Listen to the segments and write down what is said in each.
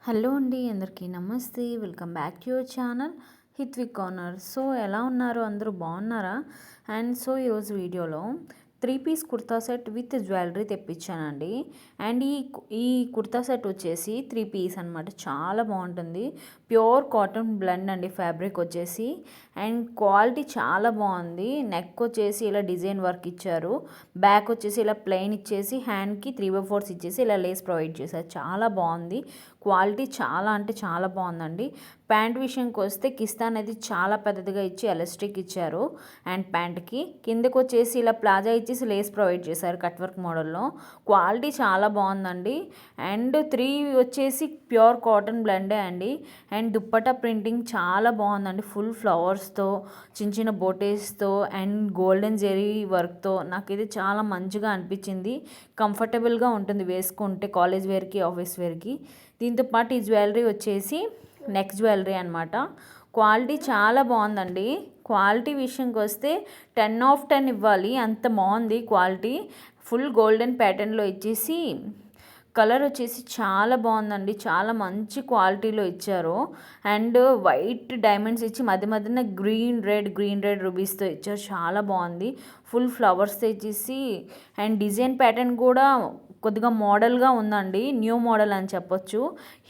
Hello అండి, అందరికీ నమస్తే. Welcome back to your channel Hithvik corner. So ఎలా ఉన్నారు, అందరూ బాగున్నారా? అండ్ సో ఈరోజు వీడియోలో 3 piece kurta set with jewellery తెప్పించానండి. అండ్ ఈ కుర్తా సెట్ వచ్చేసి 3 పీస్ అనమాట. చాలా బాగుంటుంది. ప్యూర్ కాటన్ బ్లెండ్ అండి ఫ్యాబ్రిక్ వచ్చేసి. అండ్ క్వాలిటీ చాలా బాగుంది. నెక్ వచ్చేసి ఇలా డిజైన్ వర్క్ ఇచ్చారు. బ్యాక్ వచ్చేసి ఇలా ప్లెయిన్ ఇచ్చేసి హ్యాండ్కి 3/4 ఇచ్చేసి ఇలా లేస్ ప్రొవైడ్ చేశారు. చాలా బాగుంది. క్వాలిటీ చాలా అంటే చాలా బాగుందండి. ప్యాంట్ విషయంకి వస్తే కిస్తా అనేది చాలా పెద్దదిగా ఇచ్చి ఎలాస్టిక్ ఇచ్చారు. అండ్ ప్యాంట్కి కిందకు వచ్చేసి ఇలా ప్లాజా ఇచ్చేసి లేస్ ప్రొవైడ్ చేశారు కట్ వర్క్ మోడల్లో. క్వాలిటీ చాలా బాగుందండి. అండ్ 3 వచ్చేసి ప్యూర్ కాటన్ బ్లెండే అండి. అండ్ దుప్పటా ప్రింటింగ్ చాలా బాగుందండి. ఫుల్ ఫ్లవర్స్తో, చిన్న చిన్న బోటేస్తో అండ్ గోల్డెన్ జెరీ వర్క్తో నాకు ఇది చాలా మంచిగా అనిపించింది. కంఫర్టబుల్గా ఉంటుంది వేసుకుంటే కాలేజ్ వేర్కి, ఆఫీస్ వేర్కి. దీంతో పాటు ఈ జ్యువెలరీ వచ్చేసి నెక్ జ్యువెలరీ అనమాట. క్వాలిటీ చాలా బాగుందండి. క్వాలిటీ విషయంకి వస్తే 10/10 ఇవ్వాలి, అంత బాగుంది క్వాలిటీ. ఫుల్ గోల్డెన్ ప్యాటర్న్లో ఇచ్చేసి కలర్ వచ్చేసి చాలా బాగుందండి. చాలా మంచి క్వాలిటీలో ఇచ్చారు. అండ్ వైట్ డైమండ్స్ ఇచ్చి మధ్య మధ్యన గ్రీన్ రెడ్ రూబీస్తో ఇచ్చారు. చాలా బాగుంది. ఫుల్ ఫ్లవర్స్తో ఇచ్చేసి అండ్ డిజైన్ ప్యాటర్న్ కూడా కొద్దిగా మోడల్గా ఉందండి. న్యూ మోడల్ అని చెప్పొచ్చు.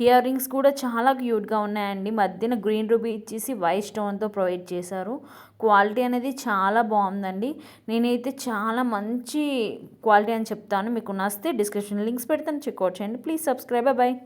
ఇయర్ రింగ్స్ కూడా చాలా క్యూట్గా ఉన్నాయండి. మధ్యన గ్రీన్ రూబీ ఇచ్చేసి వైట్ స్టోన్తో ప్రొవైడ్ చేశారు. క్వాలిటీ అనేది చాలా బాగుందండి. నేనైతే చాలా మంచి క్వాలిటీ అని చెప్తాను. మీకు నచ్చితే డిస్క్రిప్షన్ లింక్స్ పెడతాను, చెక్అవుట్ చేయండి. Please subscribe. బాయ్.